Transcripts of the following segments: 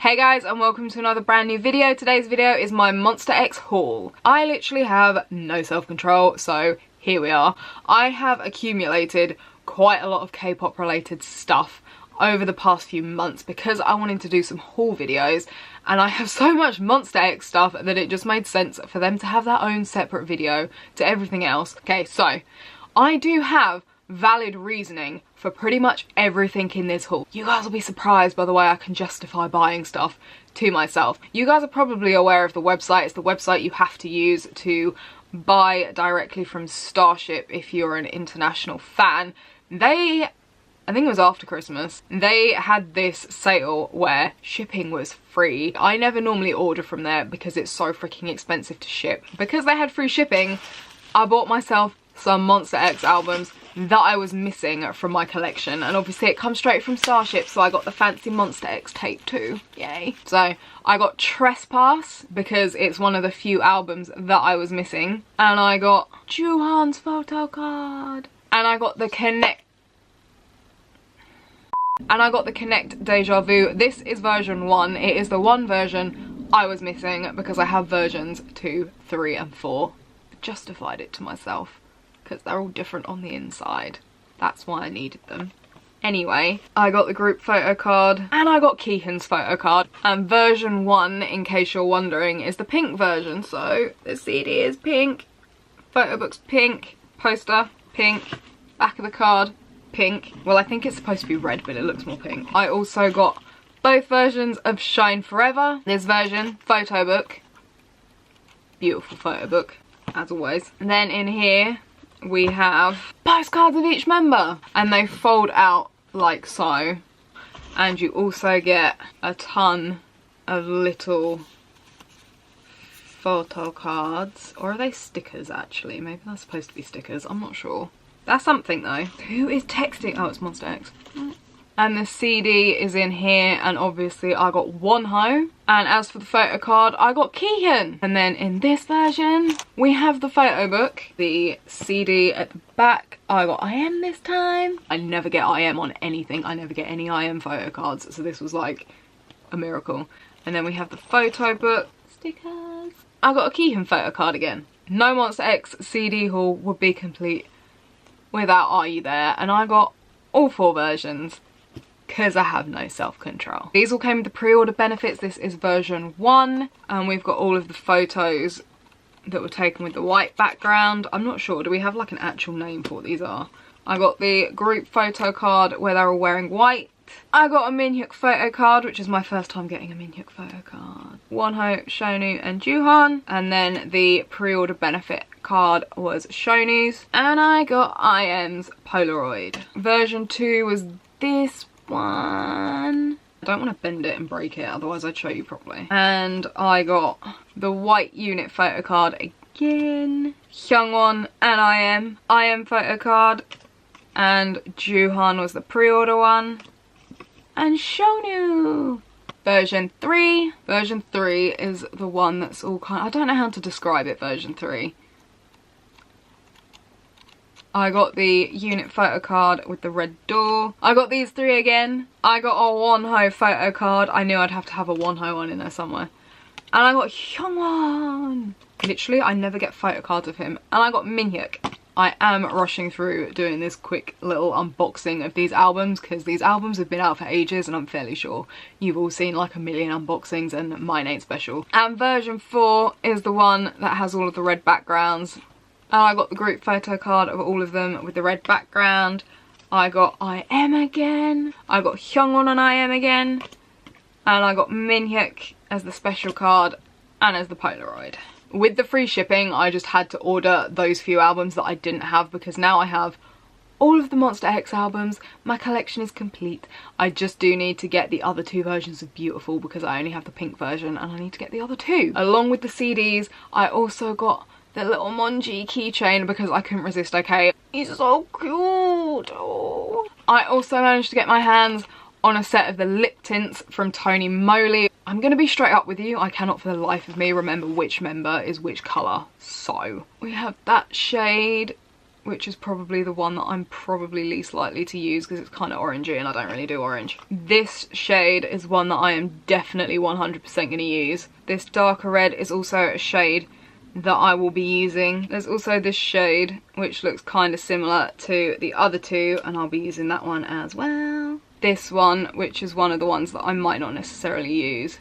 Hey guys, and welcome to another brand new video. Today's video is my Monsta X haul. I literally have no self-control, so here we are. I have accumulated quite a lot of K-pop related stuff over the past few months because I wanted to do some haul videos, and I have so much Monsta X stuff that it just made sense for them to have their own separate video to everything else. Okay, so I do have valid reasoning for pretty much everything in this haul. You guys will be surprised by the way I can justify buying stuff to myself. You guys are probably aware of the website. It's the website you have to use to buy directly from Starship if you're an international fan. I think it was after Christmas, they had this sale where shipping was free. I never normally order from there because it's so freaking expensive to ship. Because they had free shipping, I bought myself some Monsta X albums that I was missing from my collection, and obviously it comes straight from Starship, so I got the fancy Monsta X tape too, yay. So I got Trespass because it's one of the few albums that I was missing, and I got Juhan's photo card, and I got the Connect Deja Vu. This is version 1. It is the one version I was missing because I have versions 2, 3 and 4. Justified it to myself because they're all different on the inside. That's why I needed them. Anyway, I got the group photo card and I got Keehan's photo card. And version 1, in case you're wondering, is the pink version. So the CD is pink, photo book's pink, poster pink, back of the card pink. Well, I think it's supposed to be red, but it looks more pink. I also got both versions of Shine Forever. This version, photo book, beautiful photo book as always. And then in here we have postcards of each member, and they fold out like so, and you also get a ton of little photo cards, or are they stickers actually? Maybe they're supposed to be stickers, I'm not sure. That's something though. Who is texting? Oh, it's Monsta X. And the CD is in here, and obviously I got Wonho. And as for the photo card, I got Keehan. And then in this version, we have the photo book, the CD at the back. I got IM this time. I never get IM on anything. I never get any IM photo cards, so this was like a miracle. And then we have the photo book, stickers. I got a Keehan photo card again. No Monsta X CD haul would be complete without Are You There, and I got all 4 versions because I have no self-control. These all came with the pre-order benefits. This is version 1, and we've got all of the photos that were taken with the white background. I'm not sure, do we have like an actual name for what these are? I got the group photo card where they're all wearing white. I got a Minhyuk photo card, which is my first time getting a Minhyuk photo card. Wonho, Shonu and Juhan. And then the pre-order benefit card was Shonu's. And I got IM's Polaroid. Version 2 was this one. I don't want to bend it and break it, otherwise I'd show you properly. And I got the white unit photo card again. Hyungwon and IM photo card. And Juhan was the pre-order one. And Shonu! Version 3. Version 3 is the one that's all kind of, I don't know how to describe it, version 3. I got the unit photo card with the red door. I got these 3 again. I got a Wonho photo card. I knew I'd have to have a Wonho one in there somewhere. And I got Hyungwon. Literally, I never get photo cards of him. And I got Minhyuk. I am rushing through doing this quick little unboxing of these albums because these albums have been out for ages, and I'm fairly sure you've all seen like a million unboxings and mine ain't special. And version 4 is the one that has all of the red backgrounds. And I got the group photo card of all of them with the red background. I got IM again. I got Hyungwon and IM again. And I got Minhyuk as the special card and as the Polaroid. With the free shipping, I just had to order those few albums that I didn't have because now I have all of the Monsta X albums. My collection is complete. I just do need to get the other 2 versions of Beautiful because I only have the pink version, and I need to get the other 2. Along with the CDs, I also got the little Monji keychain because I couldn't resist, okay? He's so cute! Oh. I also managed to get my hands on a set of the lip tints from Tonymoly. I'm gonna be straight up with you, I cannot for the life of me remember which member is which colour. So we have that shade which is probably the one that I'm probably least likely to use because it's kind of orangey and I don't really do orange. This shade is one that I am definitely 100% going to use. This darker red is also a shade that I will be using. There's also this shade which looks kind of similar to the other two, and I'll be using that one as well. This one, which is one of the ones that I might not necessarily use.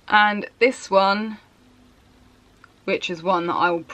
And this one, which is one that I will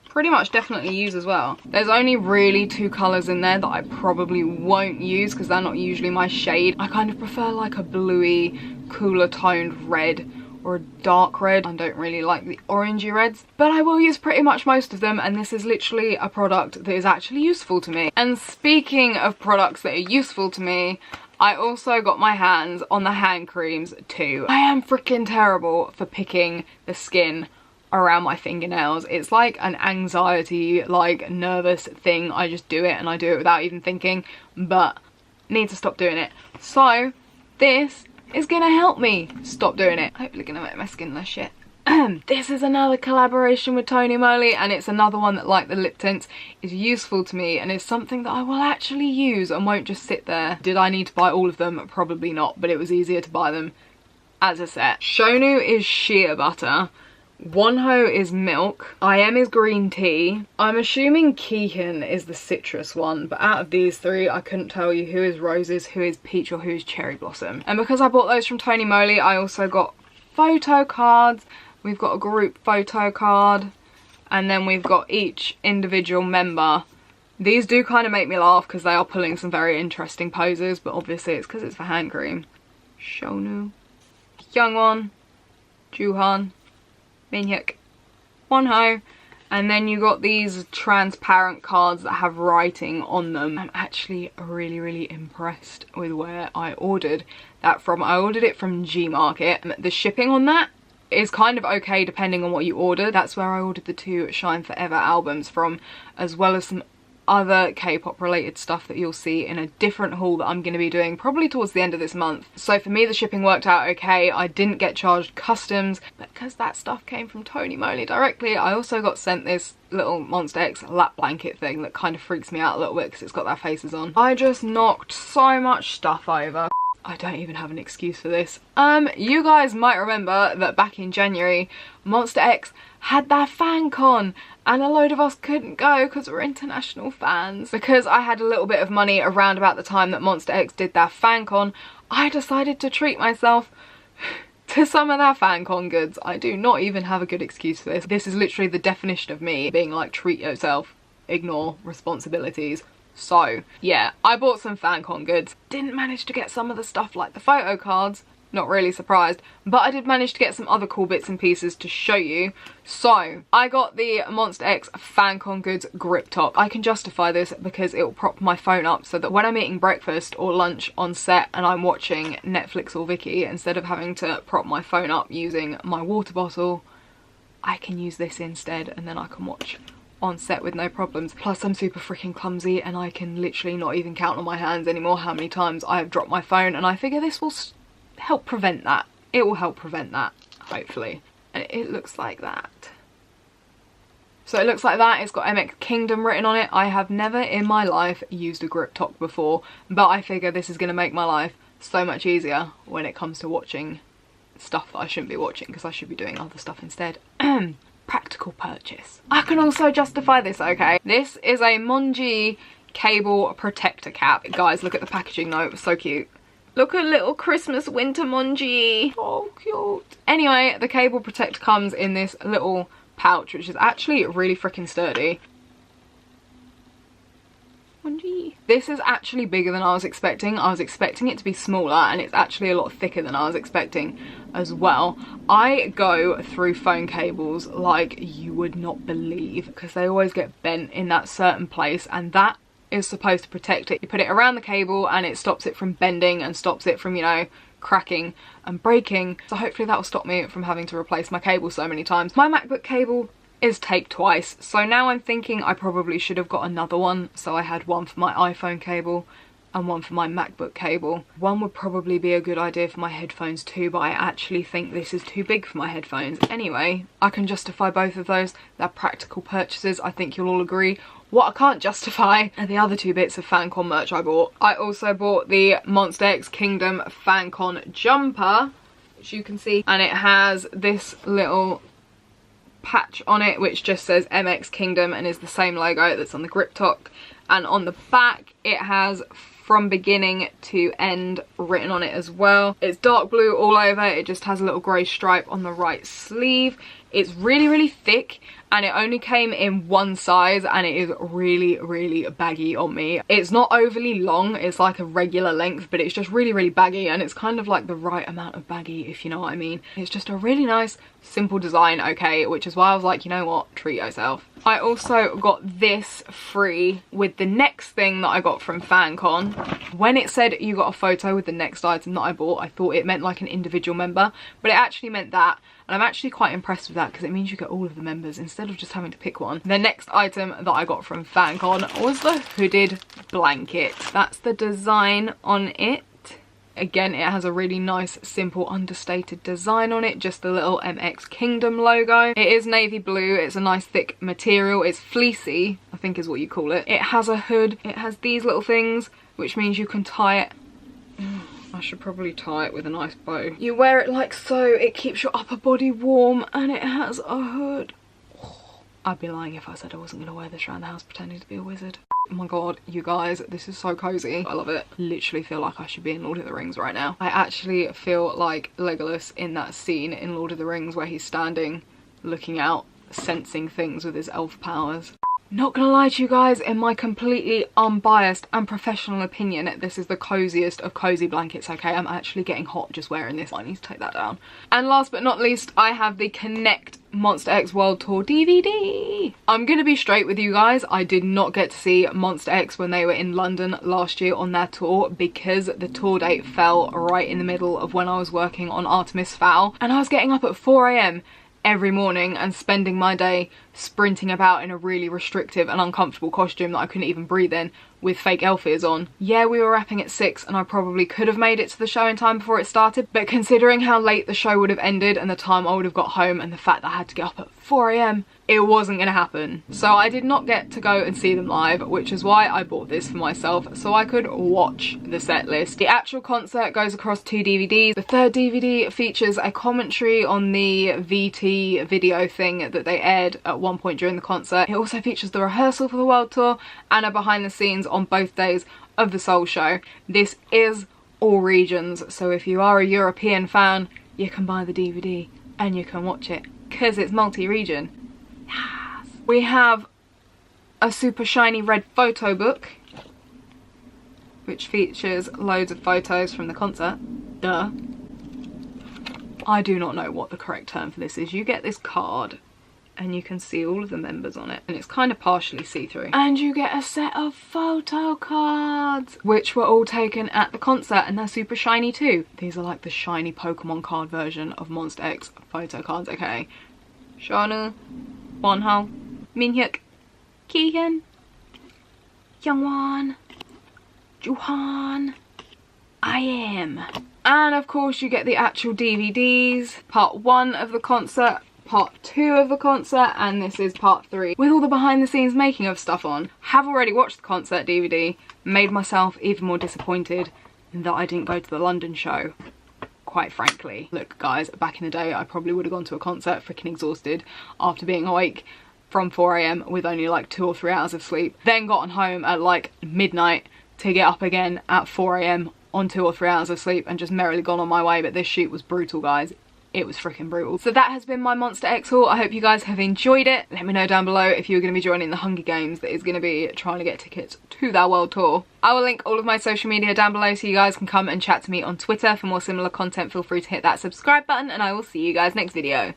pretty much definitely use as well. There's only really two colours in there that I probably won't use because they're not usually my shade. I kind of prefer like a bluey, cooler toned red or a dark red. I don't really like the orangey reds, but I will use pretty much most of them, and this is literally a product that is actually useful to me. And speaking of products that are useful to me, I also got my hands on the hand creams too. I am freaking terrible for picking the skin around my fingernails. It's like an anxiety, like nervous thing. I just do it, and I do it without even thinking, but need to stop doing it. So this is gonna help me stop doing it. Hopefully gonna make my skin less shit. This is another collaboration with Tonymoly, and it's another one that, like the lip tints, is useful to me and is something that I will actually use and won't just sit there. Did I need to buy all of them? Probably not, but it was easier to buy them as a set. Shonu is shea butter. Wonho is milk. I Am is green tea. I'm assuming Keehan is the citrus one, but out of these three, I couldn't tell you who is roses, who is peach, or who is cherry blossom. And because I bought those from Tonymoly, I also got photo cards. We've got a group photo card, and then we've got each individual member. These do kind of make me laugh because they are pulling some very interesting poses, but obviously it's because it's for hand cream. Shonu, Youngwon, Juhan, Minhyuk, Wonho, and then you got these transparent cards that have writing on them. I'm actually really impressed with where I ordered that from. I ordered it from Gmarket. The shipping on that is kind of okay depending on what you order. That's where I ordered the 2 Shine Forever albums from, as well as some other K-pop related stuff that you'll see in a different haul that I'm going to be doing probably towards the end of this month. So for me the shipping worked out okay. I didn't get charged customs, but because that stuff came from Tonymoly directly, I also got sent this little Monsta X lap blanket thing that kind of freaks me out a little bit because it's got their faces on. I just knocked so much stuff over. I don't even have an excuse for this. You guys might remember that back in January, Monsta X had their Fancon, and a load of us couldn't go because we're international fans. Because I had a little bit of money around about the time that Monsta X did their Fancon, I decided to treat myself to some of their Fancon goods. I do not even have a good excuse for this. This is literally the definition of me being like, treat yourself, ignore responsibilities. So yeah, I bought some Fancon goods. Didn't manage to get some of the stuff like the photo cards. Not really surprised, but I did manage to get some other cool bits and pieces to show you. So I got the Monsta X Fancon Goods grip top. I can justify this because it will prop my phone up so that when I'm eating breakfast or lunch on set and I'm watching Netflix or Viki, instead of having to prop my phone up using my water bottle, I can use this instead, and then I can watch on set with no problems. Plus I'm super freaking clumsy and I can literally not even count on my hands anymore how many times I have dropped my phone, and I figure this will help prevent that. It will help prevent that, hopefully. And it looks like that. So it looks like that. It's got MX Kingdom written on it. I have never in my life used a grip top before, but I figure this is going to make my life so much easier when it comes to watching stuff that I shouldn't be watching, because I should be doing other stuff instead. Practical purchase. I can also justify this, okay? This is a Monji cable protector cap. Guys, look at the packaging though, it was so cute. Look at little Christmas winter Monji. Oh, cute. Anyway, the cable protector comes in this little pouch, which is actually really freaking sturdy. Monji. This is actually bigger than I was expecting. I was expecting it to be smaller, and it's actually a lot thicker than I was expecting as well. I go through phone cables like you would not believe, because they always get bent in that certain place, and that is supposed to protect it. You put it around the cable and it stops it from bending and stops it from, you know, cracking and breaking. So hopefully that will stop me from having to replace my cable so many times. My MacBook cable is taped twice, so now I'm thinking I probably should have got another one. So I had one for my iPhone cable and one for my MacBook cable. One would probably be a good idea for my headphones too, but I actually think this is too big for my headphones. Anyway, I can justify both of those. They're practical purchases, I think you'll all agree. What I can't justify are the other 2 bits of Fancon merch I bought. I also bought the Monsta X Kingdom Fancon jumper, which you can see, and it has this little patch on it which just says MX Kingdom and is the same logo that's on the grip top, and on the back it has from beginning to end written on it as well. It's dark blue all over, it just has a little grey stripe on the right sleeve. It's really thick and it only came in one size and it is really baggy on me. It's not overly long, it's like a regular length, but it's just really baggy, and it's kind of like the right amount of baggy, if you know what I mean. It's just a really nice simple design, okay, which is why I was like, you know what, treat yourself. I also got this free with the next thing that I got from Fancon. When it said you got a photo with the next item that I bought, I thought it meant like an individual member, but it actually meant that. And I'm actually quite impressed with that because it means you get all of the members instead of just having to pick one. The next item that I got from Fancon was the hooded blanket. That's the design on it. Again, it has a really nice, simple, understated design on it. Just the little MX Kingdom logo. It is navy blue. It's a nice thick material. It's fleecy, I think is what you call it. It has a hood. It has these little things, which means you can tie it. I should probably tie it with a nice bow. You wear it like so, it keeps your upper body warm, and it has a hood. Oh, I'd be lying if I said I wasn't going to wear this around the house pretending to be a wizard. Oh my god, you guys, this is so cozy. I love it. Literally feel like I should be in Lord of the Rings right now. I actually feel like Legolas in that scene in Lord of the Rings where he's standing, looking out, sensing things with his elf powers. Not gonna lie to you guys, in my completely unbiased and professional opinion, this is the coziest of cozy blankets, okay? I'm actually getting hot just wearing this. I need to take that down. And last but not least, I have the Connect Monsta X World Tour DVD. I'm gonna be straight with you guys. I did not get to see Monsta X when they were in London last year on their tour because the tour date fell right in the middle of when I was working on Artemis Fowl, and I was getting up at 4 AM every morning and spending my day sprinting about in a really restrictive and uncomfortable costume that I couldn't even breathe in with fake elf ears on. Yeah, we were wrapping at 6 and I probably could have made it to the show in time before it started, but considering how late the show would have ended and the time I would have got home and the fact that I had to get up at 4 AM, it wasn't gonna happen. So I did not get to go and see them live, which is why I bought this for myself so I could watch the set list. The actual concert goes across 2 DVDs. The third DVD features a commentary on the VT video thing that they aired at one point during the concert. It also features the rehearsal for the world tour and a behind the scenes on both days of the Soul Show. This is all regions, so if you are a European fan, you can buy the DVD and you can watch it because it's multi-region. Yes. We have a super shiny red photo book which features loads of photos from the concert. Duh. I do not know what the correct term for this is. You get this card and you can see all of the members on it, and it's kind of partially see-through. And you get a set of photo cards, which were all taken at the concert, and they're super shiny too. These are like the shiny Pokemon card version of Monsta X photo cards, okay? Shauna, Wonho, Minhyuk, Keegan, Youngwon, Juhan, I am. And of course you get the actual DVDs, part 1 of the concert, part 2 of the concert, and this is part 3 with all the behind the scenes making of stuff on. Have already watched the concert DVD, made myself even more disappointed that I didn't go to the London show, quite frankly. Look guys, back in the day I probably would have gone to a concert freaking exhausted after being awake from 4 AM with only like 2 or 3 hours of sleep, then gotten home at like midnight to get up again at 4 AM on 2 or 3 hours of sleep and just merrily gone on my way. But this shoot was brutal guys. It was freaking brutal. So that has been my Monsta X haul. I hope you guys have enjoyed it. Let me know down below if you're going to be joining the Hunger Games that is going to be trying to get tickets to that world tour. I will link all of my social media down below so you guys can come and chat to me on Twitter. For more similar content, feel free to hit that subscribe button, and I will see you guys next video.